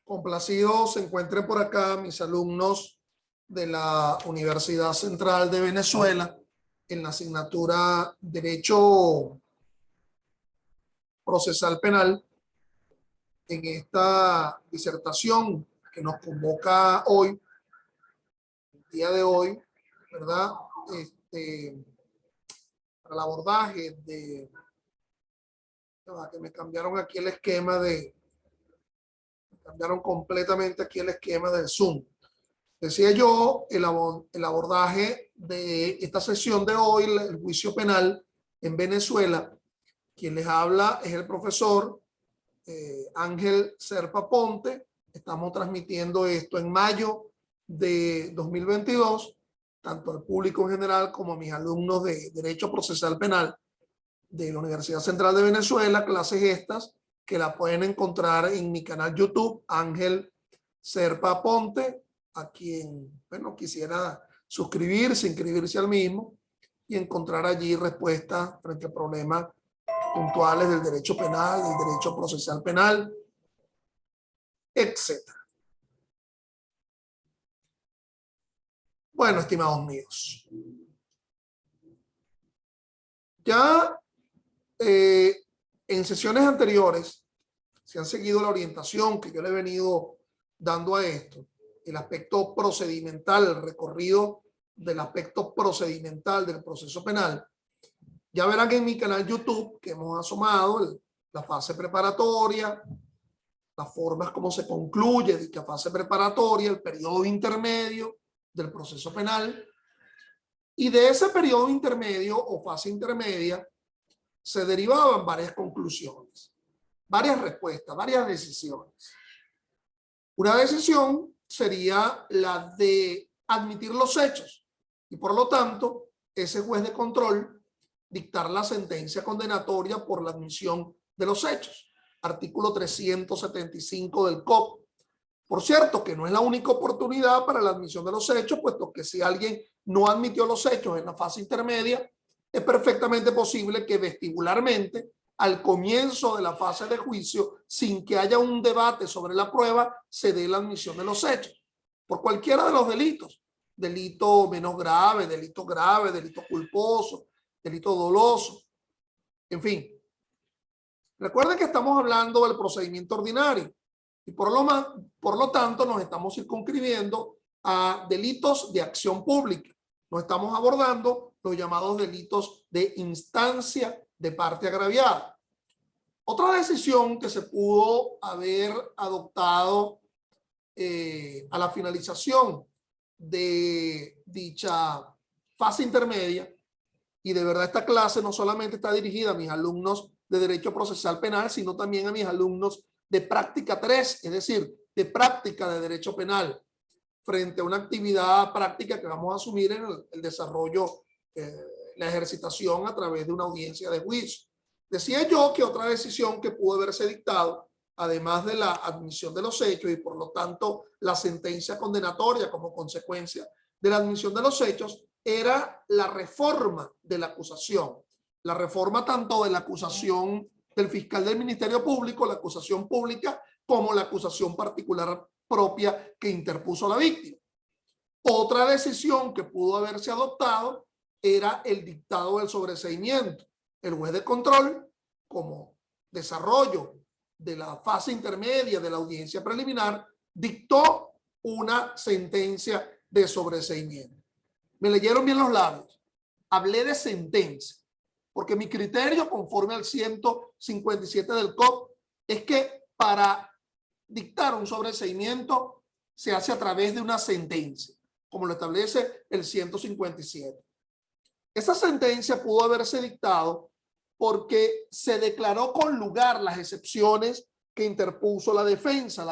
Complacidos se encuentren por acá mis alumnos de la Universidad Central de Venezuela en la asignatura Derecho Procesal Penal, en esta disertación que nos convoca hoy, el día de hoy, ¿verdad? Para el abordaje de... que me cambiaron aquí el esquema cambiaron completamente aquí el esquema del Zoom. Decía yo, el abordaje de esta sesión de hoy, el juicio penal en Venezuela. Quien les habla es el profesor Ángel Serpa Ponte. Estamos transmitiendo esto en mayo de 2022, tanto al público en general como a mis alumnos de Derecho Procesal Penal de la Universidad Central de Venezuela, clases estas que la pueden encontrar en mi canal YouTube, Ángel Serpa Ponte, a quien, bueno, quisiera suscribirse, inscribirse al mismo y encontrar allí respuestas frente a problemas puntuales del derecho penal, del derecho procesal penal, etc. Bueno, estimados míos, ya en sesiones anteriores, si han seguido la orientación que yo le he venido dando a esto, el aspecto procedimental, el recorrido del aspecto procedimental del proceso penal, ya verán que en mi canal YouTube que hemos asomado la fase preparatoria, las formas como se concluye dicha fase preparatoria, el periodo intermedio del proceso penal, y de ese periodo intermedio o fase intermedia se derivaban varias conclusiones, varias respuestas, varias decisiones. Una decisión sería la de admitir los hechos y por lo tanto ese juez de control dictar la sentencia condenatoria por la admisión de los hechos. Artículo 375 del COP. Por cierto, que no es la única oportunidad para la admisión de los hechos, puesto que si alguien no admitió los hechos en la fase intermedia, es perfectamente posible que vestibularmente, al comienzo de la fase de juicio, sin que haya un debate sobre la prueba, se dé la admisión de los hechos, por cualquiera de los delitos. Delito menos grave, delito culposo, delito doloso, en fin. Recuerden que estamos hablando del procedimiento ordinario y por lo tanto nos estamos circunscribiendo a delitos de acción pública. No estamos abordando los llamados delitos de instancia de parte agraviada. Otra decisión que se pudo haber adoptado a la finalización de dicha fase intermedia, y de verdad esta clase no solamente está dirigida a mis alumnos de Derecho Procesal Penal, sino también a mis alumnos de práctica 3, es decir, de práctica de Derecho Penal, frente a una actividad práctica que vamos a asumir en el desarrollo, la ejercitación a través de una audiencia de juicio. Decía yo que otra decisión que pudo haberse dictado, además de la admisión de los hechos y por lo tanto la sentencia condenatoria como consecuencia de la admisión de los hechos, era la reforma de la acusación. La reforma tanto de la acusación del fiscal del Ministerio Público, la acusación pública, como la acusación particular propia que interpuso la víctima. Otra decisión que pudo haberse adoptado era el dictado del sobreseimiento. El juez de control, como desarrollo de la fase intermedia de la audiencia preliminar, dictó una sentencia de sobreseimiento. Me leyeron bien los labios. Hablé de sentencia, porque mi criterio, conforme al 157 del COP, es que para dictar un sobreseimiento se hace a través de una sentencia, como lo establece el 157. Esa sentencia pudo haberse dictado porque se declaró con lugar las excepciones que interpuso la defensa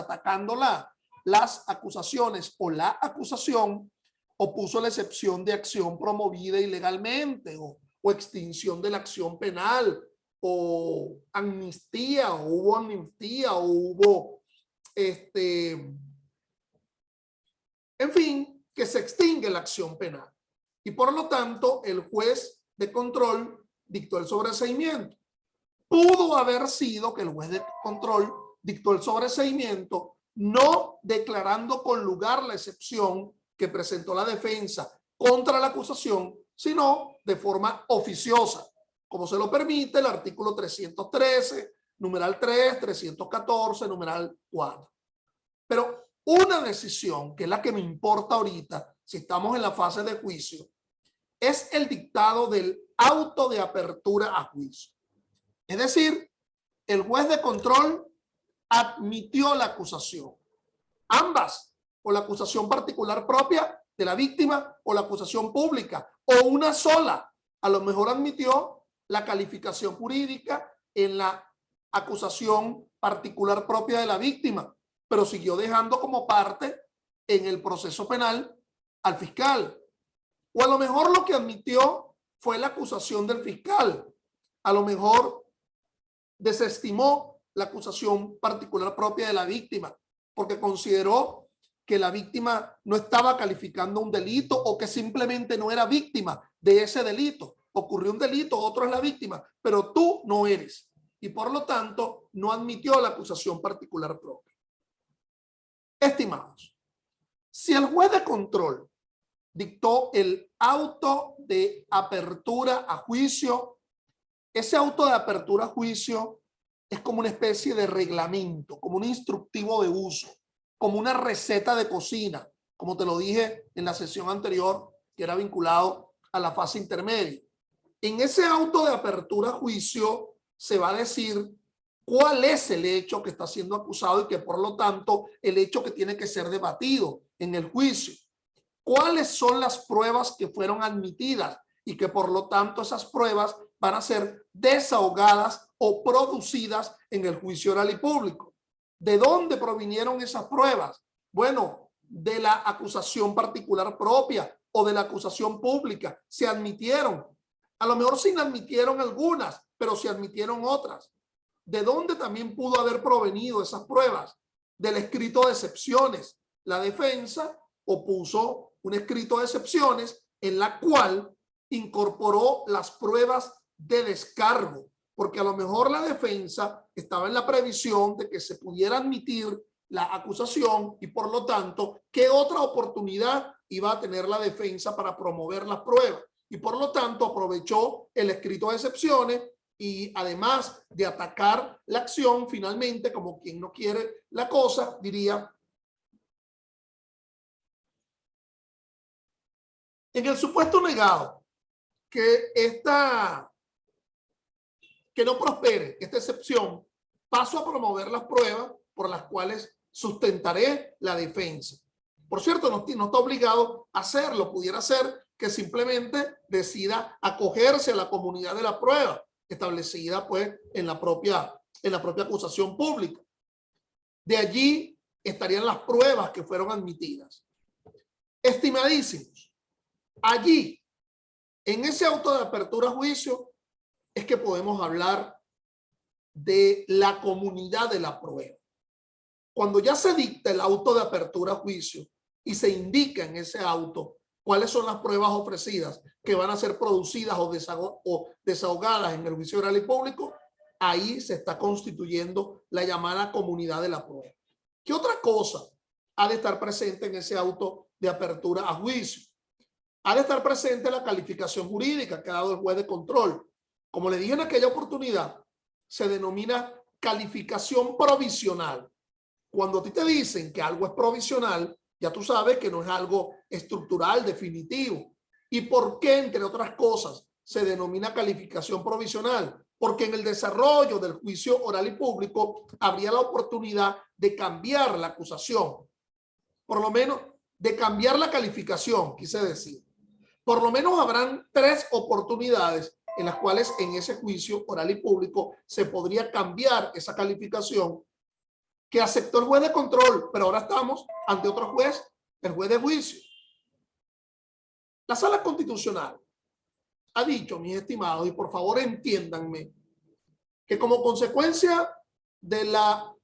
atacándola, las acusaciones o la acusación, opuso la excepción de acción promovida ilegalmente o extinción de la acción penal o amnistía, o hubo amnistía, o hubo en fin, que se extingue la acción penal. Y por lo tanto, el juez de control dictó el sobreseimiento. Pudo haber sido que el juez de control dictó el sobreseimiento, no declarando con lugar la excepción que presentó la defensa contra la acusación, sino de forma oficiosa, como se lo permite el artículo 313, numeral 3, 314, numeral 4. Pero una decisión, que es la que me importa ahorita, si estamos en la fase de juicio, es el dictado del auto de apertura a juicio. Es decir, el juez de control admitió la acusación, ambas, o la acusación particular propia de la víctima o la acusación pública, o una sola. A lo mejor admitió la calificación jurídica en la acusación particular propia de la víctima, pero siguió dejando como parte en el proceso penal al fiscal. O a lo mejor lo que admitió fue la acusación del fiscal. A lo mejor desestimó la acusación particular propia de la víctima porque consideró que la víctima no estaba calificando un delito o que simplemente no era víctima de ese delito. Ocurrió un delito, otro es la víctima, pero tú no eres. Y por lo tanto, no admitió la acusación particular propia. Estimados, si el juez de control dictó el auto de apertura a juicio, ese auto de apertura a juicio es como una especie de reglamento, como un instructivo de uso, como una receta de cocina, como te lo dije en la sesión anterior, que era vinculado a la fase intermedia. En ese auto de apertura a juicio se va a decir cuál es el hecho que está siendo acusado y que por lo tanto el hecho que tiene que ser debatido en el juicio. ¿Cuáles son las pruebas que fueron admitidas y que por lo tanto esas pruebas van a ser desahogadas o producidas en el juicio oral y público? ¿De dónde provinieron esas pruebas? Bueno, de la acusación particular propia o de la acusación pública. Se admitieron. A lo mejor se admitieron algunas, pero se admitieron otras. ¿De dónde también pudo haber provenido esas pruebas? Del escrito de excepciones. La defensa opuso un escrito de excepciones en la cual incorporó las pruebas de descargo, porque a lo mejor la defensa estaba en la previsión de que se pudiera admitir la acusación y por lo tanto, ¿qué otra oportunidad iba a tener la defensa para promover las pruebas? Y por lo tanto aprovechó el escrito de excepciones y además de atacar la acción, finalmente, como quien no quiere la cosa, diría: en el supuesto negado que no prospere esta excepción, paso a promover las pruebas por las cuales sustentaré la defensa. Por cierto, no está obligado a hacerlo, pudiera ser que simplemente decida acogerse a la comunidad de la prueba establecida pues en la propia acusación pública. De allí estarían las pruebas que fueron admitidas. Estimadísimos, allí, en ese auto de apertura a juicio, es que podemos hablar de la comunidad de la prueba. Cuando ya se dicta el auto de apertura a juicio y se indica en ese auto cuáles son las pruebas ofrecidas que van a ser producidas o desahogadas en el juicio oral y público, ahí se está constituyendo la llamada comunidad de la prueba. ¿Qué otra cosa ha de estar presente en ese auto de apertura a juicio? Ha de estar presente la calificación jurídica que ha dado el juez de control. Como le dije en aquella oportunidad, se denomina calificación provisional. Cuando a ti te dicen que algo es provisional, ya tú sabes que no es algo estructural, definitivo. ¿Y por qué, entre otras cosas, se denomina calificación provisional? Porque en el desarrollo del juicio oral y público habría la oportunidad de cambiar la acusación. Por lo menos de cambiar la calificación, quise decir. Por lo menos habrán 3 oportunidades en las cuales en ese juicio oral y público se podría cambiar esa calificación que aceptó el juez de control, pero ahora estamos ante otro juez, el juez de juicio. La Sala Constitucional ha dicho, mis estimados, y por favor entiéndanme, que como consecuencia de la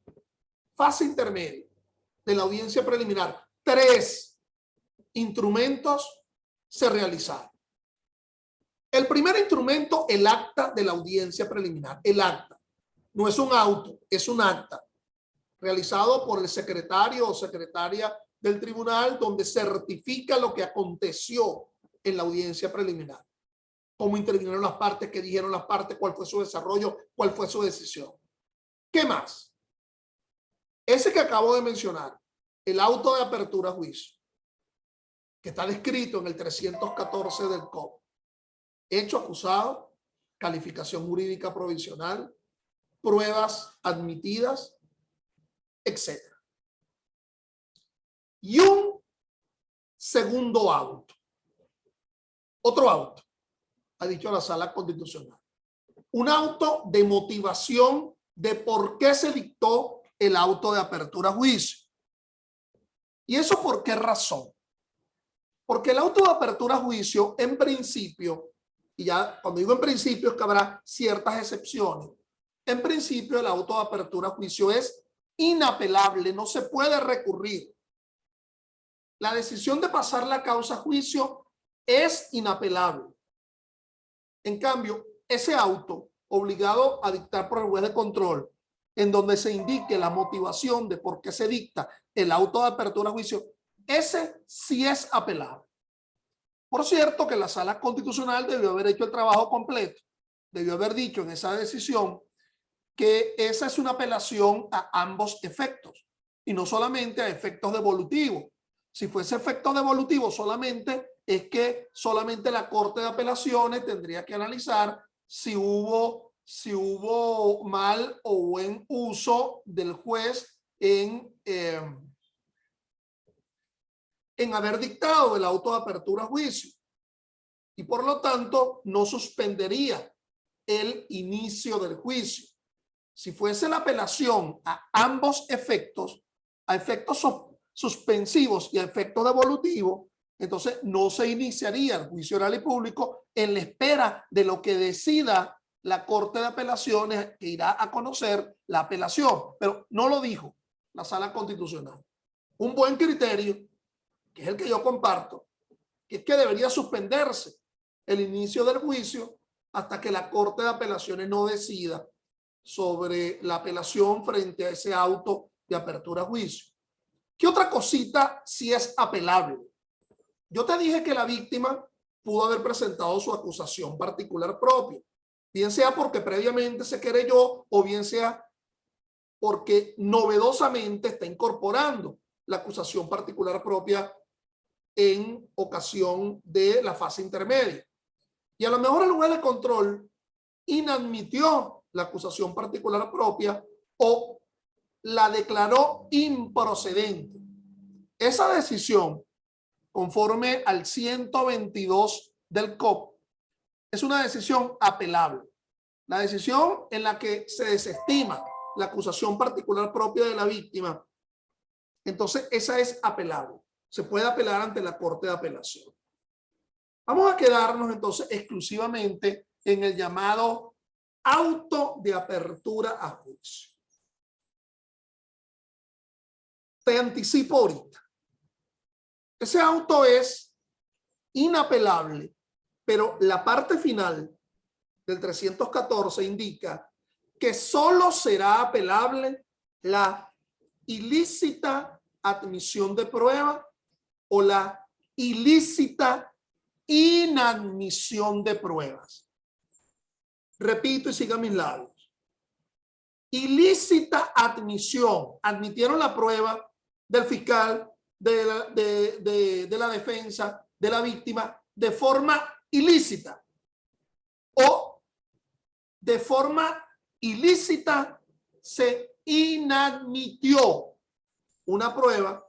fase intermedia de la audiencia preliminar, 3 instrumentos se realizaron. El primer instrumento, el acta de la audiencia preliminar. El acta no es un auto, es un acta. realizado por el secretario o secretaria del tribunal, donde certifica lo que aconteció en la audiencia preliminar, cómo intervinieron las partes, qué dijeron las partes, cuál fue su desarrollo, cuál fue su decisión. ¿Qué más? Ese que acabo de mencionar, el auto de apertura a juicio, que está descrito en el 314 del COP. Hecho acusado, calificación jurídica provisional, pruebas admitidas, etc. Y un segundo auto. Otro auto, ha dicho la Sala Constitucional. Un auto de motivación de por qué se dictó el auto de apertura a juicio. ¿Y eso por qué razón? Porque el auto de apertura a juicio, en principio, y ya cuando digo en principio es que habrá ciertas excepciones, en principio el auto de apertura a juicio es inapelable, no se puede recurrir. La decisión de pasar la causa a juicio es inapelable. En cambio, ese auto obligado a dictar por el juez de control, en donde se indique la motivación de por qué se dicta el auto de apertura a juicio, ese sí es apelable. Por cierto, que la Sala Constitucional debió haber hecho el trabajo completo, debió haber dicho en esa decisión que esa es una apelación a ambos efectos y no solamente a efectos devolutivos. Si fuese efecto devolutivo solamente, es que solamente la Corte de Apelaciones tendría que analizar si hubo mal o buen uso del juez en haber dictado el auto de apertura a juicio y por lo tanto no suspendería el inicio del juicio. Si fuese la apelación a ambos efectos, a efectos suspensivos y a efectos devolutivos, entonces no se iniciaría el juicio oral y público en la espera de lo que decida la Corte de Apelaciones, que irá a conocer la apelación, pero no lo dijo la Sala Constitucional. Un buen criterio, que es el que yo comparto, que es que debería suspenderse el inicio del juicio hasta que la Corte de Apelaciones no decida sobre la apelación frente a ese auto de apertura a juicio. ¿Qué otra cosita sí es apelable? Yo te dije que la víctima pudo haber presentado su acusación particular propia, bien sea porque previamente se querelló o bien sea porque novedosamente está incorporando la acusación particular propia en ocasión de la fase intermedia. Y a lo mejor el juez de control inadmitió la acusación particular propia o la declaró improcedente. Esa decisión, conforme al 122 del COP, es una decisión apelable. La decisión en la que se desestima la acusación particular propia de la víctima, entonces esa es apelable. Se puede apelar ante la Corte de Apelación. Vamos a quedarnos entonces exclusivamente en el llamado auto de apertura a juicio. Te anticipo ahorita. Ese auto es inapelable, pero la parte final del 314 indica que solo será apelable la ilícita admisión de prueba o la ilícita inadmisión de pruebas. Repito y siga mis labios. Ilícita admisión. Admitieron la prueba del fiscal, de la defensa, de la víctima, de forma ilícita. O de forma ilícita se inadmitió una prueba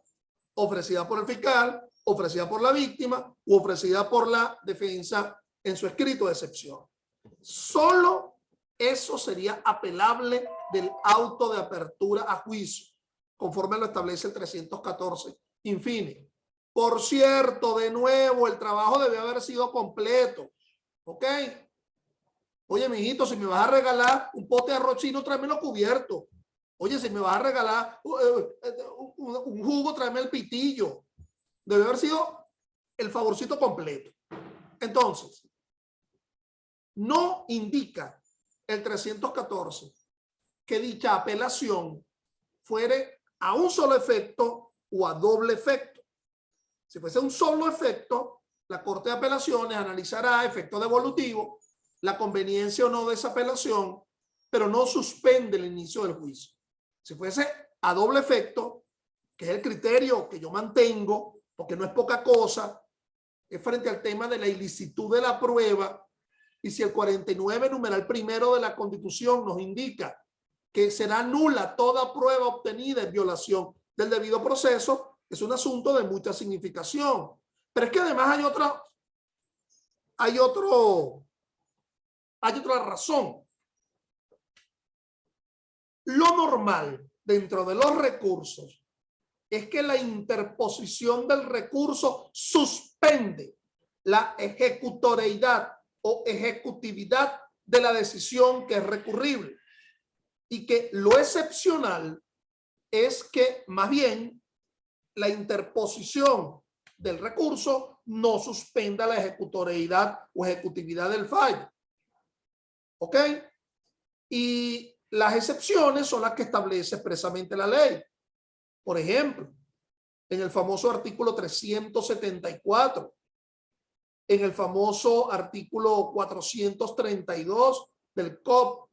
ofrecida por el fiscal, ofrecida por la víctima u ofrecida por la defensa en su escrito de excepción. Solo eso sería apelable del auto de apertura a juicio, conforme lo establece el 314. Infine. Por cierto, de nuevo, el trabajo debe haber sido completo. ¿Ok? Oye, mijito, si me vas a regalar un pote de arroz chino, tráemelo cubierto. Oye, si me vas a regalar un jugo, tráeme el pitillo. Debe haber sido el favorcito completo. Entonces, no indica el 314 que dicha apelación fuere a un solo efecto o a doble efecto. Si fuese un solo efecto, la Corte de Apelaciones analizará efecto devolutivo, la conveniencia o no de esa apelación, pero no suspende el inicio del juicio. Si fuese a doble efecto, que es el criterio que yo mantengo, porque no es poca cosa, es frente al tema de la ilicitud de la prueba, y si el 49, numeral primero de la Constitución nos indica que será nula toda prueba obtenida en violación del debido proceso, es un asunto de mucha significación. Pero es que además hay otra razón. Lo normal dentro de los recursos es que la interposición del recurso suspende la ejecutoriedad o ejecutividad de la decisión que es recurrible, y que lo excepcional es que más bien la interposición del recurso no suspenda la ejecutoriedad o ejecutividad del fallo. ¿Ok? Y las excepciones son las que establece expresamente la ley. Por ejemplo, en el famoso artículo 374, en el famoso artículo 432 del COP,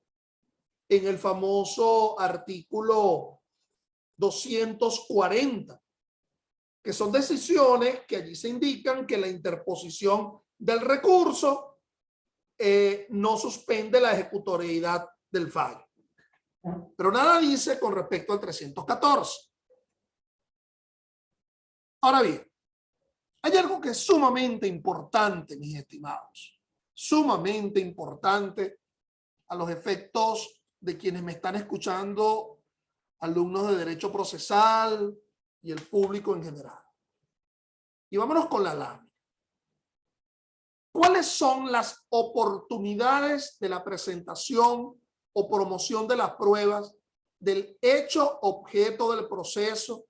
en el famoso artículo 240, que son decisiones que allí se indican que la interposición del recurso no suspende la ejecutoriedad del fallo. Pero nada dice con respecto al 314. Ahora bien, hay algo que es sumamente importante, mis estimados, sumamente importante a los efectos de quienes me están escuchando, alumnos de Derecho Procesal y el público en general. Y vámonos con la lámina. ¿Cuáles son las oportunidades de la presentación o promoción de las pruebas del hecho objeto del proceso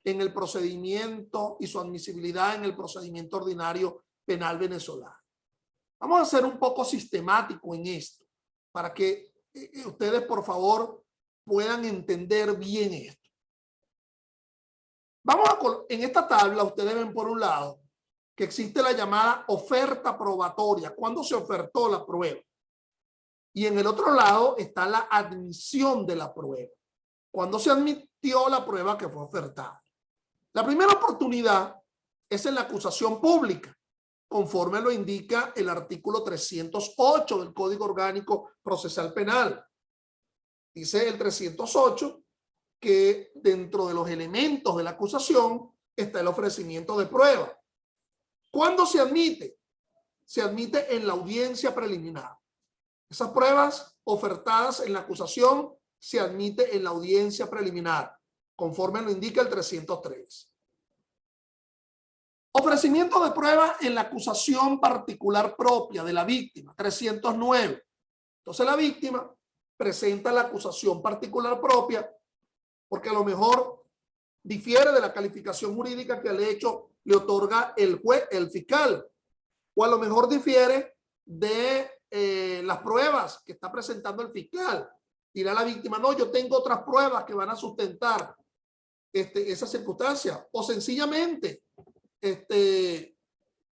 en el procedimiento y su admisibilidad en el procedimiento ordinario penal venezolano? Vamos a ser un poco sistemático en esto para que ustedes, por favor, puedan entender bien esto. En esta tabla ustedes ven por un lado que existe la llamada oferta probatoria, cuando se ofertó la prueba. Y en el otro lado está la admisión de la prueba, cuando se admitió la prueba que fue ofertada. La primera oportunidad es en la acusación pública, conforme lo indica el artículo 308 del Código Orgánico Procesal Penal. Dice el 308 que dentro de los elementos de la acusación está el ofrecimiento de prueba. ¿Cuándo se admite? Se admite en la audiencia preliminar. Esas pruebas ofertadas en la acusación se admite en la audiencia preliminar, conforme lo indica el 303. Ofrecimiento de prueba en la acusación particular propia de la víctima, 309. Entonces la víctima presenta la acusación particular propia porque a lo mejor difiere de la calificación jurídica que al hecho le otorga el juez, el fiscal, o a lo mejor difiere de las pruebas que está presentando el fiscal. Dirá la víctima, no, yo tengo otras pruebas que van a sustentar esa circunstancia, o sencillamente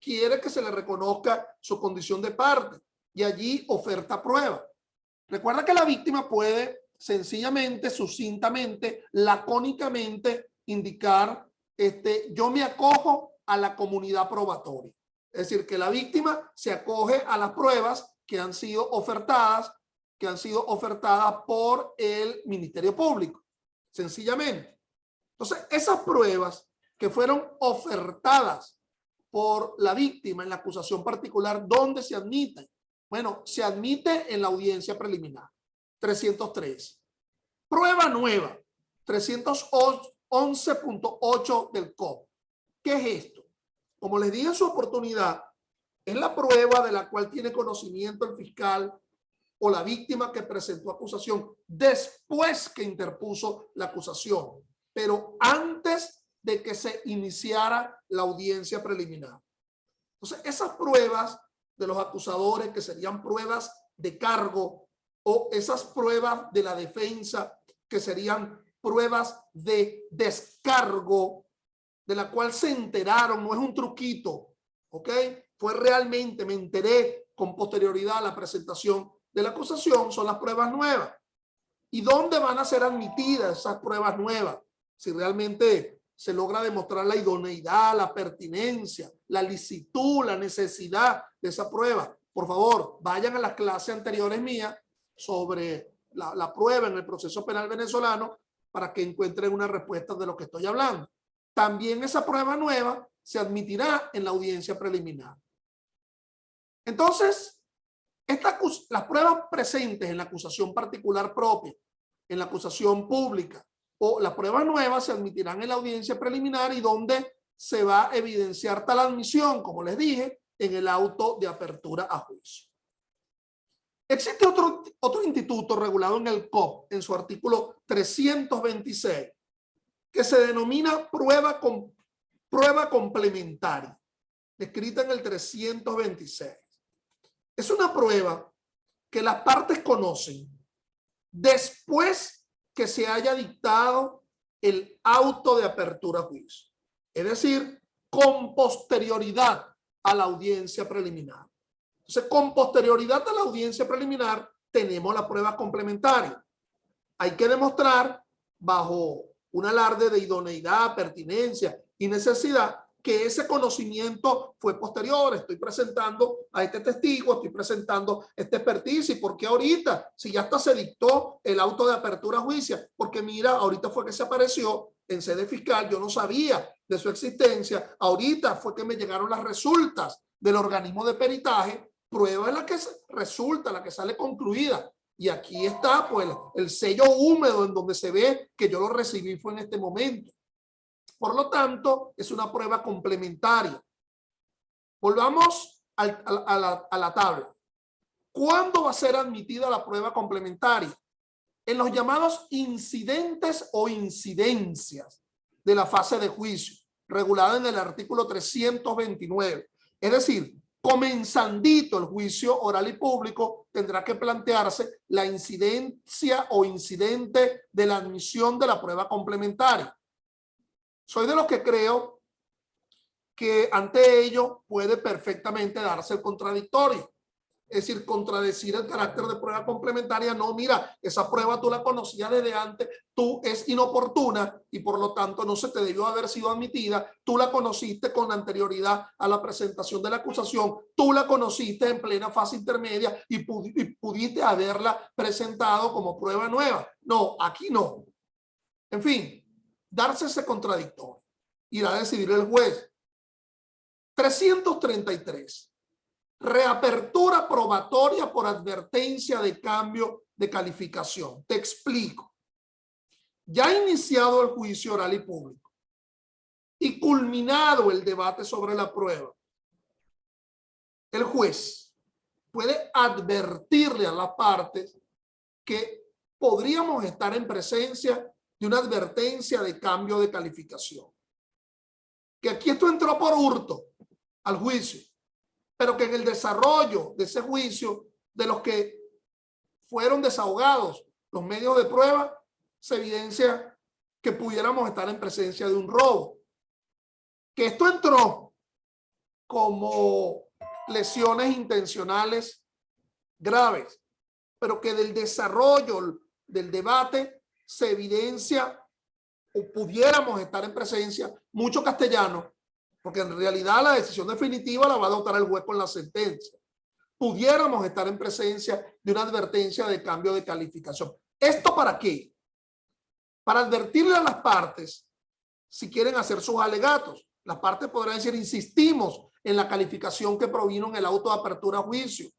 quiere que se le reconozca su condición de parte y allí oferta prueba. Recuerda que la víctima puede sencillamente, sucintamente, lacónicamente indicar, yo me acojo a la comunidad probatoria. Es decir, que la víctima se acoge a las pruebas que han sido ofertadas por el Ministerio Público, sencillamente. Entonces, esas pruebas que fueron ofertadas por la víctima en la acusación particular, ¿dónde se admiten? Bueno, se admite en la audiencia preliminar. 303. Prueba nueva. 311.8 del COP. ¿Qué es esto? Como les dije en su oportunidad, es la prueba de la cual tiene conocimiento el fiscal o la víctima que presentó acusación después que interpuso la acusación, pero antes de que se iniciara la audiencia preliminar. Entonces, esas pruebas de los acusadores, que serían pruebas de cargo, o esas pruebas de la defensa, que serían pruebas de descargo de la cual se enteraron, no es un truquito, ¿ok? Fue realmente, me enteré con posterioridad a la presentación de la acusación, son las pruebas nuevas. ¿Y dónde van a ser admitidas esas pruebas nuevas? Si realmente se logra demostrar la idoneidad, la pertinencia, la licitud, la necesidad de esa prueba. Por favor, vayan a las clases anteriores mías sobre la prueba en el proceso penal venezolano para que encuentren una respuesta de lo que estoy hablando. También esa prueba nueva se admitirá en la audiencia preliminar. Entonces, las pruebas presentes en la acusación particular propia, en la acusación pública o las pruebas nuevas se admitirán en la audiencia preliminar y donde se va a evidenciar tal admisión, como les dije, en el auto de apertura a juicio. Existe otro instituto regulado en el COP, en su artículo 326, que se denomina prueba complementaria, descrita en el 326. Es una prueba que las partes conocen después que se haya dictado el auto de apertura a juicio, es decir, con posterioridad a la audiencia preliminar. Entonces, con posterioridad a la audiencia preliminar, tenemos la prueba complementaria. Hay que demostrar, bajo un alarde de idoneidad, pertinencia y necesidad, que ese conocimiento fue posterior. Estoy presentando a este testigo, estoy presentando este expertise. ¿Y por qué ahorita? Si ya hasta se dictó el auto de apertura a juicio. Porque mira, ahorita fue que se apareció en sede fiscal, yo no sabía de su existencia. Ahorita fue que me llegaron las resultas del organismo de peritaje, prueba en la que resulta, la que sale concluida. Y aquí está pues el sello húmedo en donde se ve que yo lo recibí fue en este momento. Por lo tanto, es una prueba complementaria. Volvamos a la tabla. ¿Cuándo va a ser admitida la prueba complementaria? En los llamados incidentes o incidencias de la fase de juicio, regulada en el artículo 329. Es decir, comenzandito el juicio oral y público, tendrá que plantearse la incidencia o incidente de la admisión de la prueba complementaria. Soy de los que creo que ante ello puede perfectamente darse el contradictorio. Es decir, contradecir el carácter de prueba complementaria. No, mira, esa prueba tú la conocías desde antes, tú es inoportuna y por lo tanto no se te debió haber sido admitida. Tú la conociste con anterioridad a la presentación de la acusación, tú la conociste en plena fase intermedia y pudiste haberla presentado como prueba nueva. No, aquí no. En fin, darse ese contradictorio. Irá a decidir el juez. 333. Reapertura probatoria por advertencia de cambio de calificación. Te explico. Ya ha iniciado el juicio oral y público y culminado el debate sobre la prueba, el juez puede advertirle a las partes que podríamos estar en presencia de una advertencia de cambio de calificación. Que aquí esto entró por hurto al juicio, pero que en el desarrollo de ese juicio, de los que fueron desahogados los medios de prueba, se evidencia que pudiéramos estar en presencia de un robo. Que esto entró como lesiones intencionales graves, pero que del desarrollo del debate se evidencia o pudiéramos estar en presencia mucho castellano, porque en realidad la decisión definitiva la va a adoptar el juez con la sentencia. Pudiéramos estar en presencia de una advertencia de cambio de calificación. ¿Esto para qué? Para advertirle a las partes si quieren hacer sus alegatos. Las partes podrán decir, insistimos en la calificación que provino en el auto de apertura a juicio.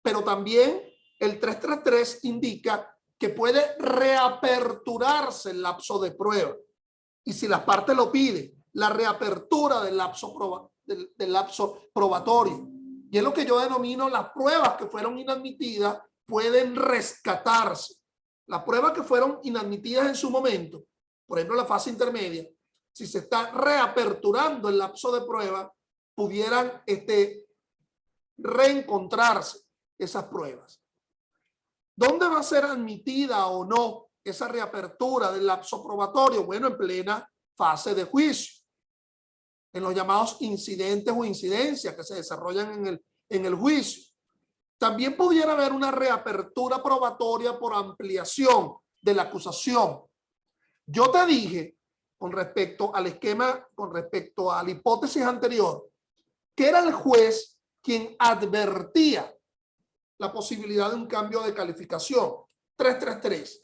Pero también el 333 indica que puede reaperturarse el lapso de prueba. Y si las partes lo piden, la reapertura del lapso probatorio. Y es lo que yo denomino las pruebas que fueron inadmitidas pueden rescatarse. Las pruebas que fueron inadmitidas en su momento, por ejemplo la fase intermedia, si se está reaperturando el lapso de prueba, pudieran reencontrarse esas pruebas. ¿Dónde va a ser admitida o no esa reapertura del lapso probatorio? Bueno, en plena fase de juicio, en los llamados incidentes o incidencias que se desarrollan en el juicio. También pudiera haber una reapertura probatoria por ampliación de la acusación. Yo te dije, con respecto al esquema, con respecto a la hipótesis anterior, que era el juez quien advertía la posibilidad de un cambio de calificación, 333.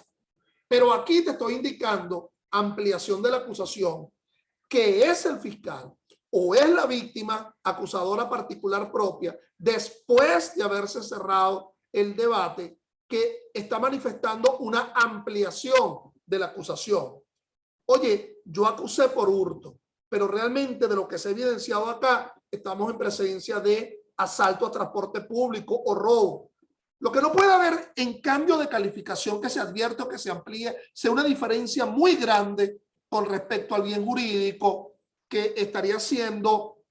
Pero aquí te estoy indicando ampliación de la acusación, que es el fiscal o es la víctima acusadora particular propia, después de haberse cerrado el debate, que está manifestando una ampliación de la acusación. Oye, yo acusé por hurto, pero realmente de lo que se ha evidenciado acá, estamos en presencia de asalto a transporte público o robo. Lo que no puede haber en cambio de calificación que se advierte o que se amplíe, sea una diferencia muy grande con respecto al bien jurídico que estaría siendo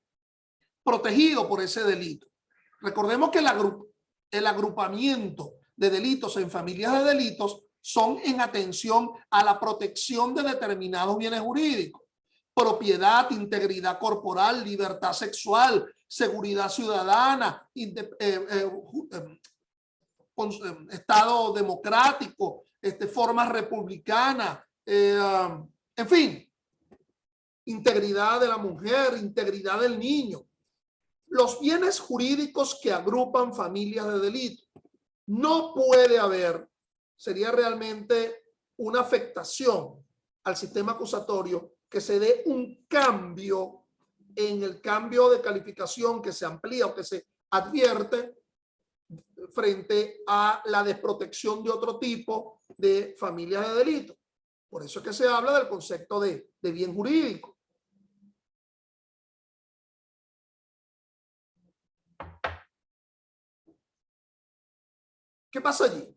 protegido por ese delito. Recordemos que el agrupamiento de delitos en familias de delitos son en atención a la protección de determinados bienes jurídicos: propiedad, integridad corporal, libertad sexual, seguridad ciudadana, Estado democrático, forma republicana, en fin, integridad de la mujer, integridad del niño. Los bienes jurídicos que agrupan familias de delito. No puede haber, sería realmente una afectación al sistema acusatorio que se dé un cambio en el cambio de calificación que se amplía o que se advierte frente a la desprotección de otro tipo de familias de delito. Por eso es que se habla del concepto de bien jurídico. ¿Qué pasa allí?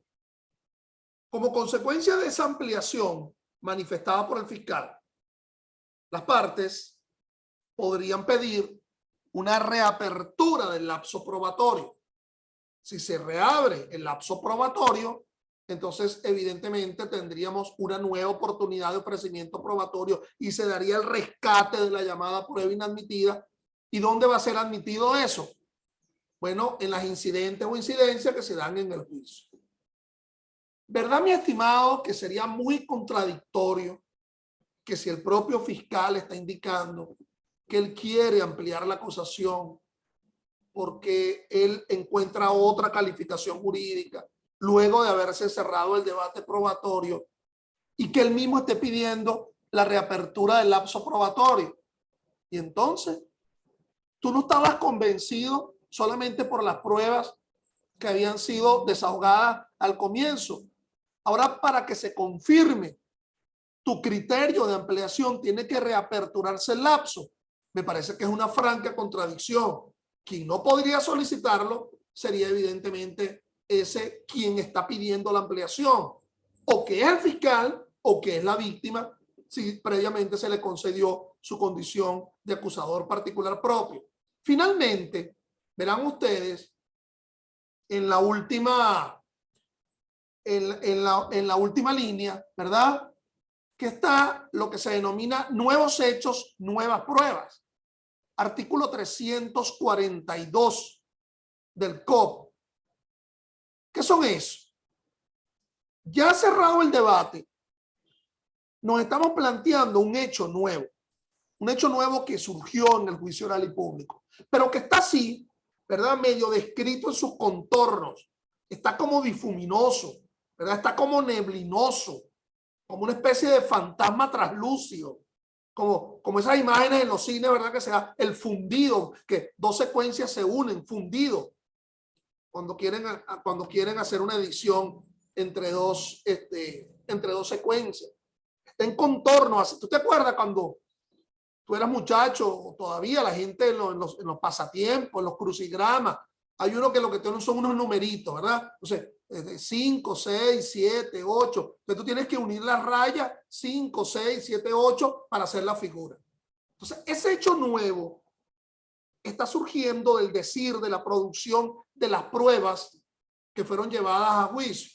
Como consecuencia de esa ampliación manifestada por el fiscal, las partes podrían pedir una reapertura del lapso probatorio. Si se reabre el lapso probatorio, entonces evidentemente tendríamos una nueva oportunidad de ofrecimiento probatorio y se daría el rescate de la llamada prueba inadmitida. ¿Y dónde va a ser admitido eso? Bueno, en las incidentes o incidencias que se dan en el juicio. ¿Verdad, mi estimado, que sería muy contradictorio que si el propio fiscal está indicando que él quiere ampliar la acusación porque él encuentra otra calificación jurídica luego de haberse cerrado el debate probatorio, y que él mismo esté pidiendo la reapertura del lapso probatorio? Y entonces, tú no estabas convencido solamente por las pruebas que habían sido desahogadas al comienzo. Ahora, para que se confirme tu criterio de ampliación, tiene que reaperturarse el lapso. Me parece que es una franca contradicción. Quien no podría solicitarlo sería evidentemente ese quien está pidiendo la ampliación, o que es el fiscal o que es la víctima, si previamente se le concedió su condición de acusador particular propio. Finalmente, verán ustedes en la última línea, ¿verdad?, que está lo que se denomina nuevos hechos, nuevas pruebas. Artículo 342 del COP. ¿Qué son eso? Ya cerrado el debate, nos estamos planteando un hecho nuevo que surgió en el juicio oral y público, pero que está así, ¿verdad?, medio descrito en sus contornos. Está como difuminoso, ¿verdad?, está como neblinoso, como una especie de fantasma traslúcido, como esas imágenes en los cines, ¿verdad?, que sea el fundido, que dos secuencias se unen, fundido, cuando quieren hacer una edición entre dos secuencias. Está en contorno. ¿Tú te acuerdas cuando tú eras muchacho, o todavía la gente en los pasatiempos, en los crucigramas? Hay uno que lo que tienen son unos numeritos, ¿verdad? Entonces, 5, 6, 7, 8. Entonces tú tienes que unir las rayas 5, 6, 7, 8 para hacer la figura. Entonces, ese hecho nuevo está surgiendo del decir, de la producción de las pruebas que fueron llevadas a juicio.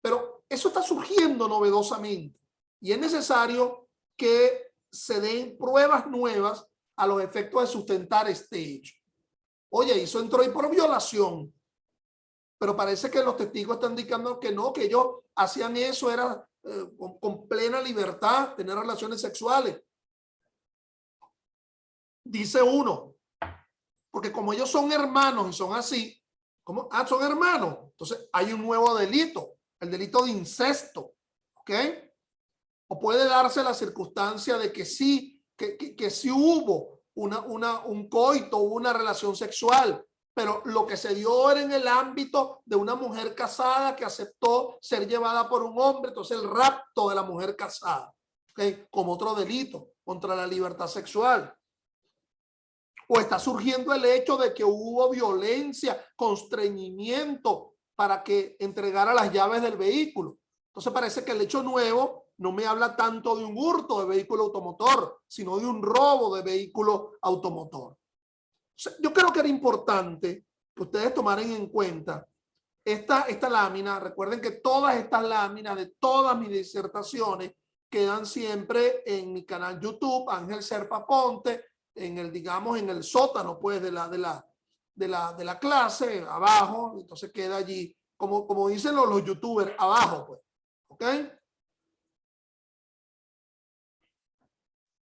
Pero Eso está surgiendo novedosamente y es necesario que se den pruebas nuevas a los efectos de sustentar este hecho. Oye, eso entró ahí por violación, pero parece que los testigos están indicando que no, que ellos hacían eso, era con plena libertad, tener relaciones sexuales. Dice uno, porque como ellos son hermanos y son así, ¿cómo? Ah, son hermanos. Entonces hay un nuevo delito, el delito de incesto, ¿ok? O puede darse la circunstancia de que sí, que sí hubo un coito, una relación sexual, pero lo que se dio era en el ámbito de una mujer casada que aceptó ser llevada por un hombre, entonces el rapto de la mujer casada, ¿okay? Como otro delito contra la libertad sexual. O está surgiendo el hecho de que hubo violencia, constreñimiento para que entregara las llaves del vehículo. Entonces parece que el hecho nuevo no me habla tanto de un hurto de vehículo automotor, sino de un robo de vehículo automotor. Yo creo que era importante que ustedes tomaran en cuenta esta lámina. Recuerden que todas estas láminas de todas mis disertaciones quedan siempre en mi canal YouTube, Ángel Serpa Ponte, en el, digamos, en el sótano, pues, de la clase, abajo. Entonces queda allí, como dicen los youtubers, abajo, pues. ¿Ok?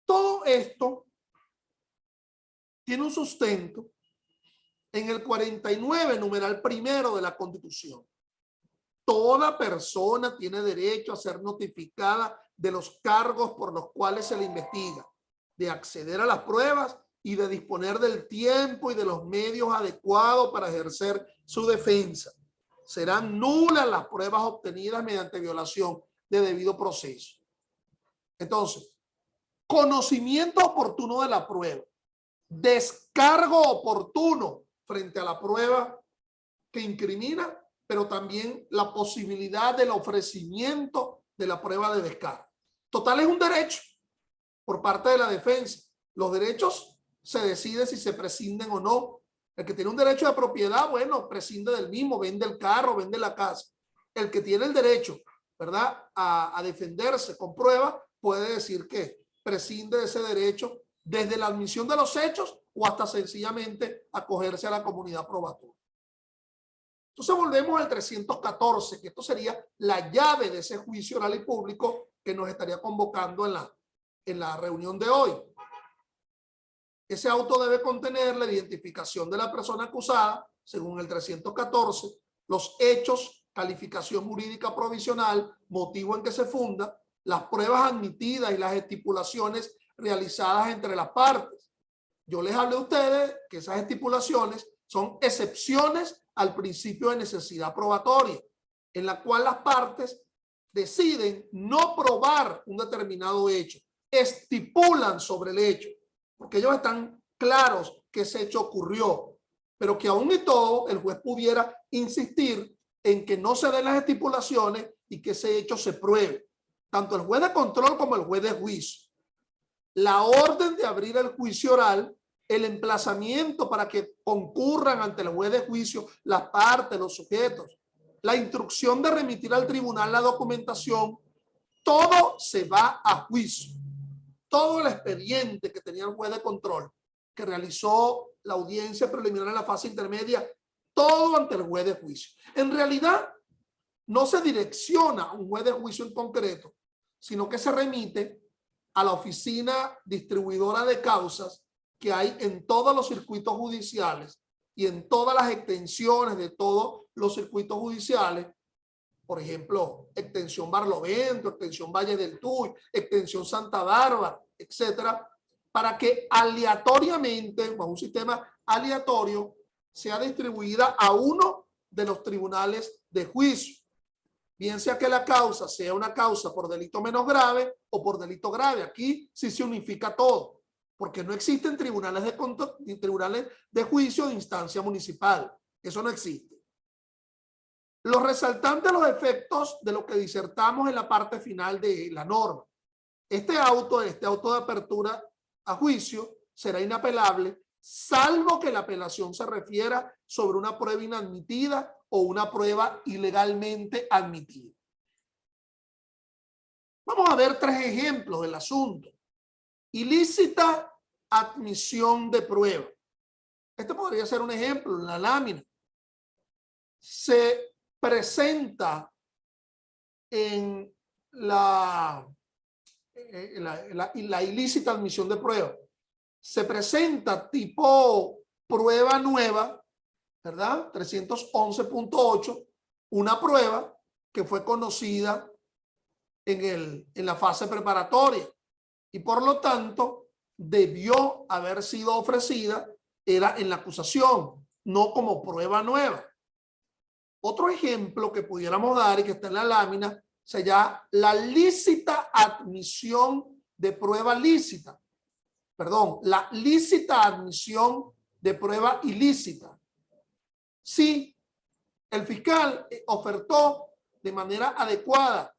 Todo esto tiene un sustento en el 49, numeral primero de la Constitución. Toda persona tiene derecho a ser notificada de los cargos por los cuales se le investiga, de acceder a las pruebas y de disponer del tiempo y de los medios adecuados para ejercer su defensa. Serán nulas las pruebas obtenidas mediante violación de debido proceso. Entonces, conocimiento oportuno de la prueba, descargo oportuno frente a la prueba que incrimina, pero también la posibilidad del ofrecimiento de la prueba de descargo. Total, es un derecho por parte de la defensa. Los derechos se decide si se prescinden o no. El que tiene un derecho de propiedad, bueno, prescinde del mismo, vende el carro, vende la casa. El que tiene el derecho, ¿verdad?, a defenderse con prueba, puede decir que prescinde de ese derecho desde la admisión de los hechos o hasta sencillamente acogerse a la comunidad probatoria. Entonces volvemos al 314, que esto sería la llave de ese juicio oral y público que nos estaría convocando en la reunión de hoy. Ese auto debe contener la identificación de la persona acusada, según el 314, los hechos, calificación jurídica provisional, motivo en que se funda, las pruebas admitidas y las estipulaciones realizadas entre las partes. Yo les hablé a ustedes que esas estipulaciones son excepciones al principio de necesidad probatoria, en la cual las partes deciden no probar un determinado hecho, estipulan sobre el hecho, porque ellos están claros que ese hecho ocurrió, pero que aún y todo el juez pudiera insistir en que no se den las estipulaciones y que ese hecho se pruebe, tanto el juez de control como el juez de juicio. La orden de abrir el juicio oral, el emplazamiento para que concurran ante el juez de juicio las partes, los sujetos, la instrucción de remitir al tribunal la documentación, todo se va a juicio. Todo el expediente que tenía el juez de control, que realizó la audiencia preliminar en la fase intermedia, todo ante el juez de juicio. En realidad, no se direcciona a un juez de juicio en concreto, sino que se remite a la oficina distribuidora de causas que hay en todos los circuitos judiciales y en todas las extensiones de todos los circuitos judiciales. Por ejemplo, extensión Barlovento, extensión Valle del Tuy, extensión Santa Bárbara, etcétera, para que aleatoriamente, bajo un sistema aleatorio, sea distribuida a uno de los tribunales de juicio. Bien sea que la causa sea una causa por delito menos grave o por delito grave. Aquí sí se unifica todo, porque no existen tribunales de juicio de instancia municipal. Eso no existe. Los resaltantes, los efectos de lo que disertamos en la parte final de la norma. Este auto de apertura a juicio será inapelable, salvo que la apelación se refiera sobre una prueba inadmitida o una prueba ilegalmente admitida. Vamos a ver 3 ejemplos del asunto. Ilícita admisión de prueba. Este podría ser un ejemplo en la lámina. Se presenta en la ilícita admisión de prueba. Se presenta tipo prueba nueva, ¿verdad? 311.8, una prueba que fue conocida en la fase preparatoria y por lo tanto debió haber sido ofrecida, era en la acusación, no como prueba nueva. Otro ejemplo que pudiéramos dar y que está en la lámina se llama la lícita admisión de prueba lícita. Perdón, la lícita admisión de prueba ilícita. Si el fiscal ofertó de manera adecuada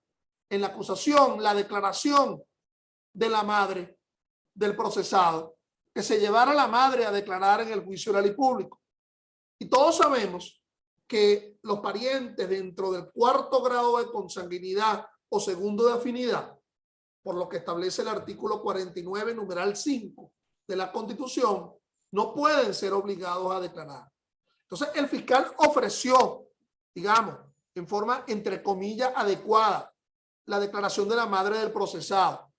en la acusación la declaración de la madre del procesado, que se llevara a la madre a declarar en el juicio oral y público. Y todos sabemos que los parientes dentro del 4º grado de consanguinidad o segundo de afinidad, por lo que establece el artículo 49, numeral 5 de la Constitución, no pueden ser obligados a declarar. Entonces, el fiscal ofreció, digamos, en forma, entre comillas, adecuada, la declaración de la madre del procesado.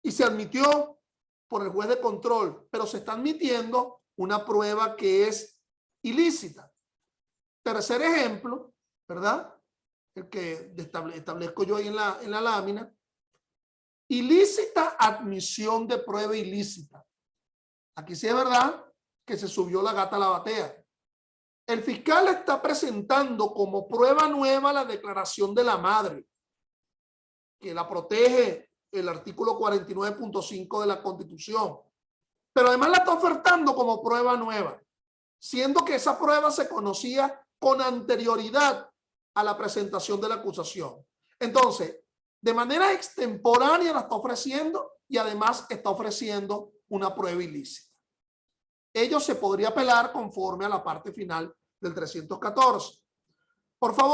Y se admitió por el juez de control, pero se está admitiendo una prueba que es ilícita. Tercer ejemplo, ¿verdad? El que establezco yo ahí en la lámina. Ilícita admisión de prueba ilícita. Aquí sí es verdad que se subió la gata a la batea. El fiscal está presentando como prueba nueva la declaración de la madre, que la protege el artículo 49.5 de la Constitución. Pero además la está ofertando como prueba nueva, siendo que esa prueba se conocía con anterioridad a la presentación de la acusación. Entonces, de manera extemporánea la está ofreciendo y además está ofreciendo una prueba ilícita. Ello se podría apelar conforme a la parte final del 314. Por favor.